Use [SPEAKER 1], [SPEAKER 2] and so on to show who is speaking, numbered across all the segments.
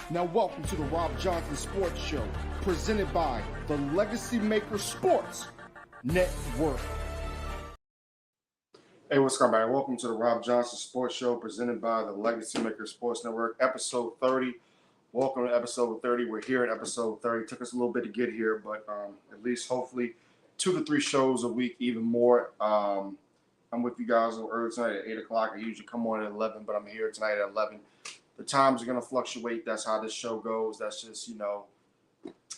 [SPEAKER 1] Now welcome to the Robb Johnson Sports Show, presented by the Legacy Maker Sports Network. Hey, what's going on, man? Welcome to the Robb Johnson Sports Show, presented by the Legacy Maker Sports Network, episode 30. Welcome to episode 30. We're here at episode 30. Took us a little bit to get here, but at least hopefully 2 to 3 shows a week, even more. I'm with you guys a little early tonight at 8 o'clock. I usually come on at 11, but I'm here tonight at 11. The times are going to fluctuate. That's how this show goes. That's just,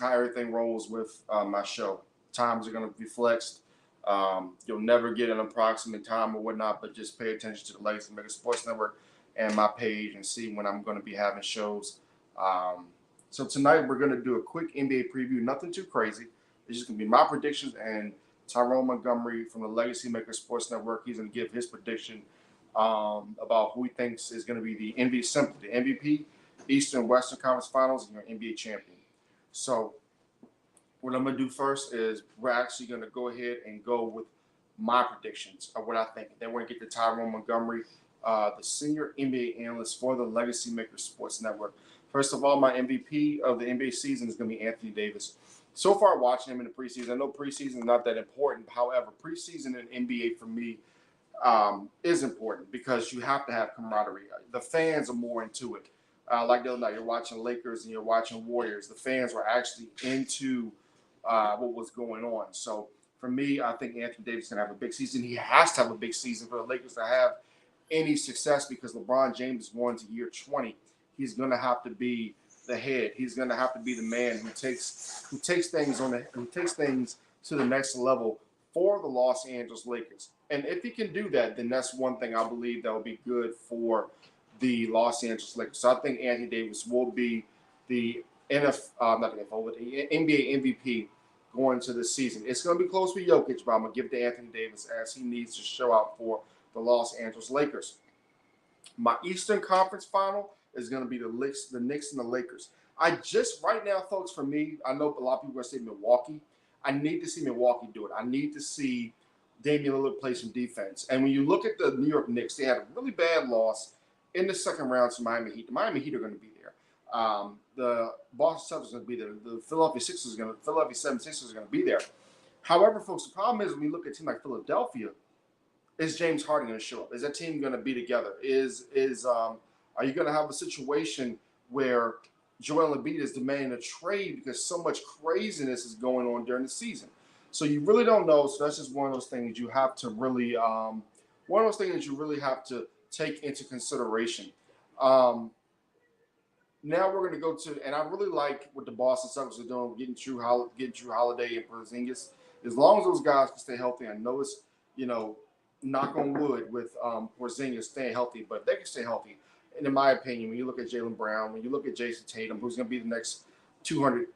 [SPEAKER 1] how everything rolls with my show. Times are going to be flexed. You'll never get an approximate time or whatnot, but just pay attention to the Legacy Maker Sports Network and my page and see when I'm going to be having shows. So tonight we're going to do a quick NBA preview. Nothing too crazy. It's just going to be my predictions and Tyrone Montgomery from the Legacy Maker Sports Network. He's going to give his prediction about who he thinks is going to be the MVP, Eastern Western Conference Finals, and your NBA champion. So what I'm going to do first is we're actually going to go ahead and go with my predictions of what I think. Then we're going to get to Tyrone Montgomery, the senior NBA analyst for the Legacy Maker Sports Network. First of all, my MVP of the NBA season is going to be Anthony Davis. So far, watching him in the preseason, I know preseason is not that important. However, preseason in NBA for me is important because you have to have camaraderie. The fans are more into it. Like the other night, you're watching Lakers and you're watching Warriors. The fans were actually into what was going on. So for me, I think Anthony Davis is going to have a big season. He has to have a big season for the Lakers to have any success because LeBron James is going to year 20. He's going to have to be the head. He's going to have to be the man who takes things to the next level for the Los Angeles Lakers. And if he can do that, then that's one thing I believe that will be good for the Los Angeles Lakers. So I think Anthony Davis will be the NBA MVP going into this season. It's going to be close with Jokic, but I'm going to give it to Anthony Davis as he needs to show out for the Los Angeles Lakers. My Eastern Conference final is going to be the Knicks and the Lakers. Right now, folks, for me, I know a lot of people are going to say Milwaukee. I need to see Milwaukee do it. I need to see Damian Lillard play some defense. And when you look at the New York Knicks, they had a really bad loss in the second round to Miami Heat. The Miami Heat are going to be there. The Boston Celtics are going to be there. The Philadelphia 76ers are going to be there. However, folks, the problem is when you look at a team like Philadelphia, is James Harden going to show up? Is that team going to be together? Are you going to have a situation where Joel Embiid is demanding a trade because so much craziness is going on during the season? So you really don't know. So that's just one of those things you have to really, have to take into consideration. Now we're going to go to, and I really like what the Boston Celtics are doing, getting Drew Holiday and Porzingis. As long as those guys can stay healthy, I know it's, knock on wood with Porzingis staying healthy, but they can stay healthy. And in my opinion, when you look at Jaylen Brown, when you look at Jason Tatum, who's going to be the next $200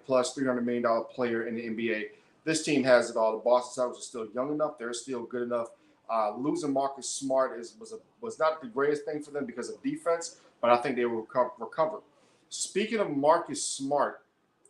[SPEAKER 1] plus $300 million player in the NBA, this team has it all. The Boston Celtics are still young enough; they're still good enough. Losing Marcus Smart was not the greatest thing for them because of defense, but I think they will recover. Speaking of Marcus Smart,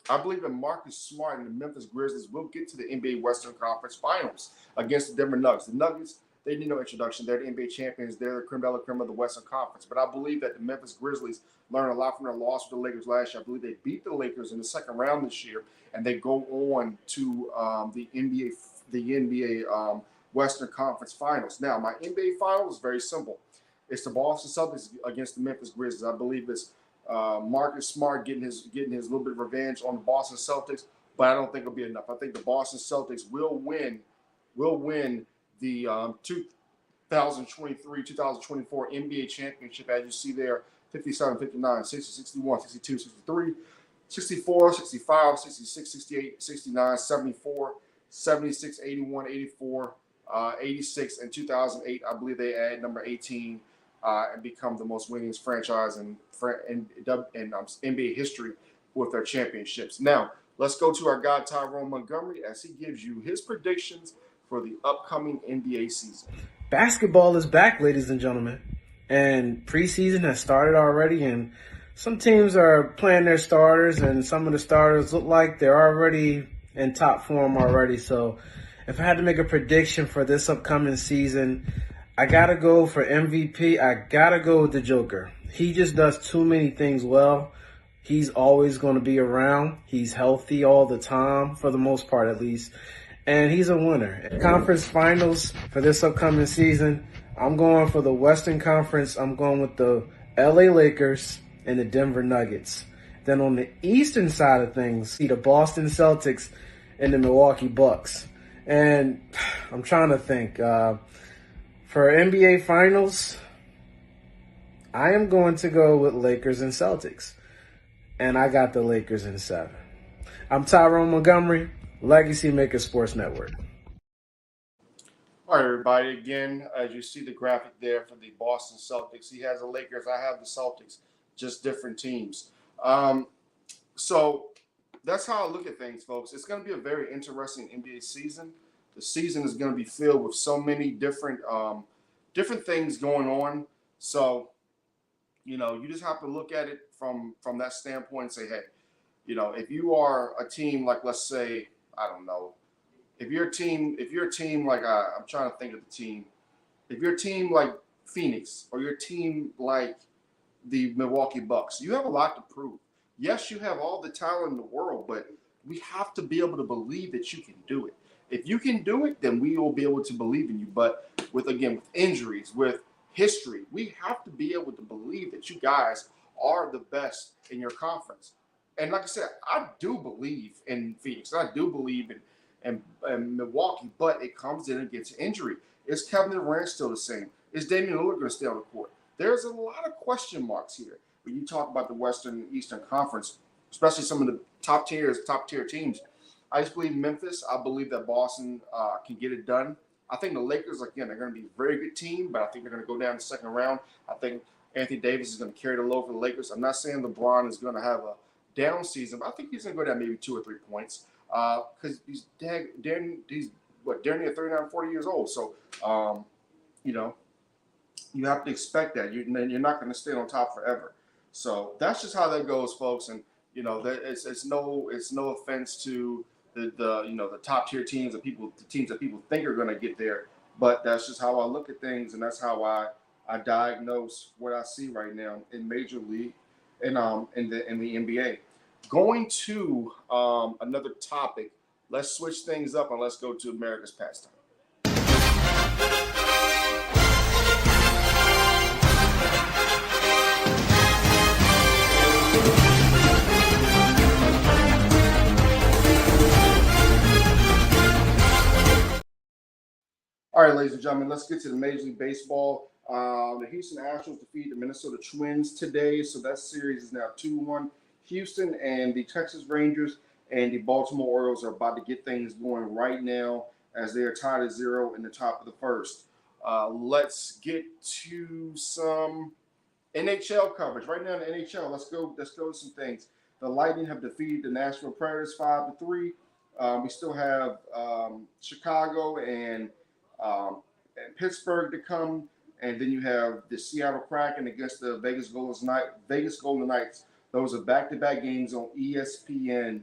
[SPEAKER 1] I believe that Marcus Smart and the Memphis Grizzlies will get to the NBA Western Conference Finals against the Denver Nuggets. The Nuggets, they need no introduction. They're the NBA champions. They're the creme de la creme of the Western Conference. But I believe that the Memphis Grizzlies learned a lot from their loss with the Lakers last year. I believe they beat the Lakers in the second round this year, and they go on to the NBA Western Conference Finals. Now, my NBA Finals is very simple. It's the Boston Celtics against the Memphis Grizzlies. I believe it's Marcus Smart getting his little bit of revenge on the Boston Celtics, but I don't think it'll be enough. I think the Boston Celtics will win the 2023-2024 NBA championship, as you see there, 57, 59, 60, 61, 62, 63, 64, 65, 66, 68, 69, 74, 76, 81, 84, 86, and 2008. I believe they add number 18 and become the most winningest franchise in NBA history with their championships. Now, let's go to our guy, Tyrone Montgomery, as he gives you his predictions for the upcoming NBA season.
[SPEAKER 2] Basketball is back, ladies and gentlemen, and preseason has started already, and some teams are playing their starters, and some of the starters look like they're already in top form already. So if I had to make a prediction for this upcoming season, I got to go for MVP. I got to go with the Joker. He just does too many things well. He's always going to be around. He's healthy all the time, for the most part at least. And he's a winner. Conference finals for this upcoming season, I'm going for the Western Conference. I'm going with the LA Lakers and the Denver Nuggets. Then on the Eastern side of things, see the Boston Celtics and the Milwaukee Bucks. And I'm trying to think. For NBA Finals, I am going to go with Lakers and Celtics. And I got the Lakers in 7. I'm Tyrone Montgomery, Legacy Maker Sports Network.
[SPEAKER 1] All right, everybody. Again, as you see the graphic there for the Boston Celtics, he has the Lakers. I have the Celtics, just different teams. So that's how I look at things, folks. It's going to be a very interesting NBA season. The season is going to be filled with so many different things going on. So, you just have to look at it from that standpoint and say, hey, if you are a team like, let's say, I don't know, if you're a team like I'm trying to think of the team. If you're a team like Phoenix or your team like the Milwaukee Bucks, you have a lot to prove. Yes, you have all the talent in the world, but we have to be able to believe that you can do it. If you can do it, then we will be able to believe in you. But with injuries, with history, we have to be able to believe that you guys are the best in your conference. And like I said, I do believe in Phoenix. I do believe in Milwaukee, but it comes in against injury. Is Kevin Durant still the same? Is Damian Lillard going to stay on the court? There's a lot of question marks here when you talk about the Western and Eastern Conference, especially some of the top tier teams. I just believe Memphis. I believe that Boston can get it done. I think the Lakers, again, are going to be a very good team, but I think they're going to go down the second round. I think Anthony Davis is going to carry the load for the Lakers. I'm not saying LeBron is going to have a down season, but I think he's going to go down maybe 2 or 3 points because he's darn near 39, 40 years old. So, you have to expect that. You're not going to stay on top forever. So that's just how that goes, folks. And it's no offense to the top tier teams, the teams that people think are going to get there. But that's just how I look at things, and that's how I diagnose what I see right now in Major League and in the NBA. Going to another topic. Let's switch things up and let's go to America's pastime. All right, ladies and gentlemen, let's get to the Major League Baseball. The Houston Astros defeated the Minnesota Twins today, so that series is now 2-1. Houston and the Texas Rangers and the Baltimore Orioles are about to get things going right now as they are tied at 0 in the top of the first. Let's get to some NHL coverage. Right now in the NHL, let's go to some things. The Lightning have defeated the Nashville Predators 5-3. We still have Chicago and Pittsburgh to come, and then you have the Seattle Kraken against the Vegas Golden Knights. Those are back-to-back games on ESPN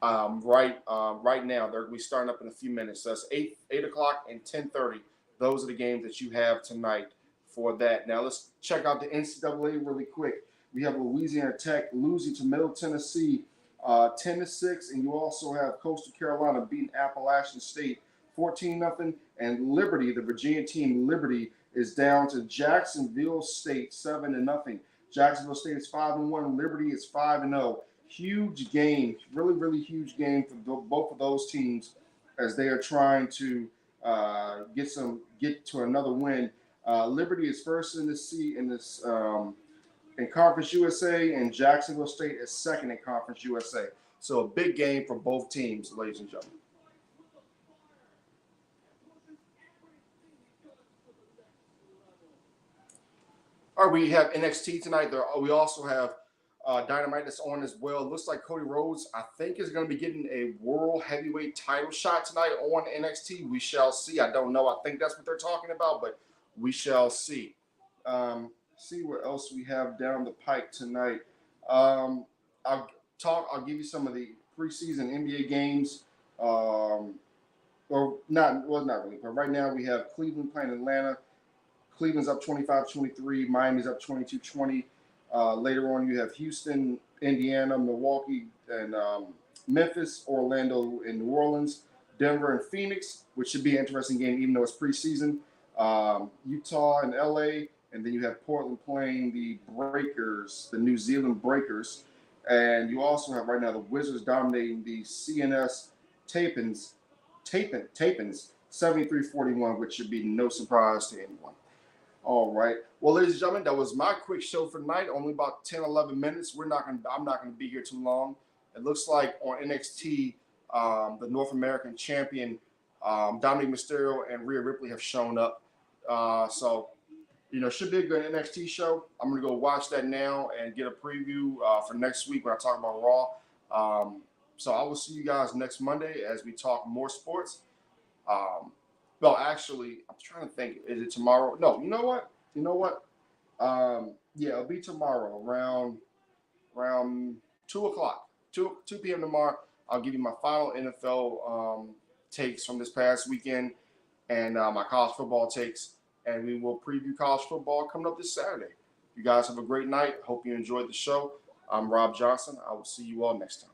[SPEAKER 1] right now. They're going to be starting up in a few minutes. So that's 8 o'clock and 10:30. Those are the games that you have tonight for that. Now let's check out the NCAA really quick. We have Louisiana Tech losing to Middle Tennessee 10-6, and you also have Coastal Carolina beating Appalachian State 14-0, and Liberty, the Virginia team Liberty, is down to Jacksonville State 7-0. Jacksonville State is 5-1. Liberty is 5-0. Huge game, really, really huge game for both of those teams as they are trying to get to another win. Liberty is first in Conference USA, and Jacksonville State is second in Conference USA. So a big game for both teams, ladies and gentlemen. All right, we have NXT tonight. We also have Dynamite that's on as well. It looks like Cody Rhodes, I think, is going to be getting a World Heavyweight title shot tonight on NXT. We shall see. I don't know. I think that's what they're talking about, but we shall see. See what else we have down the pike tonight. I'll give you some of the preseason NBA games. Not really. But right now we have Cleveland playing Atlanta. Cleveland's up 25-23. Miami's up 22-20. Later on, you have Houston Indiana, Milwaukee, and Memphis, Orlando, and New Orleans, Denver, and Phoenix, which should be an interesting game, even though it's preseason. Utah and LA, and then you have Portland playing the Breakers, the New Zealand Breakers. And you also have right now the Wizards dominating the CNS Tapins 73-41, which should be no surprise to anyone. All right. Well, ladies and gentlemen, that was my quick show for tonight. Only about 10, 11 minutes. I'm not going to be here too long. It looks like on NXT, the North American champion, Dominic Mysterio and Rhea Ripley have shown up. So, should be a good NXT show. I'm going to go watch that now and get a preview for next week when I talk about Raw. So I will see you guys next Monday as we talk more sports. Well, actually, I'm trying to think. Is it tomorrow? No, you know what? Yeah, it'll be tomorrow around 2:00, 2 p.m. tomorrow. I'll give you my final NFL takes from this past weekend and my college football takes, and we will preview college football coming up this Saturday. You guys have a great night. Hope you enjoyed the show. I'm Rob Johnson. I will see you all next time.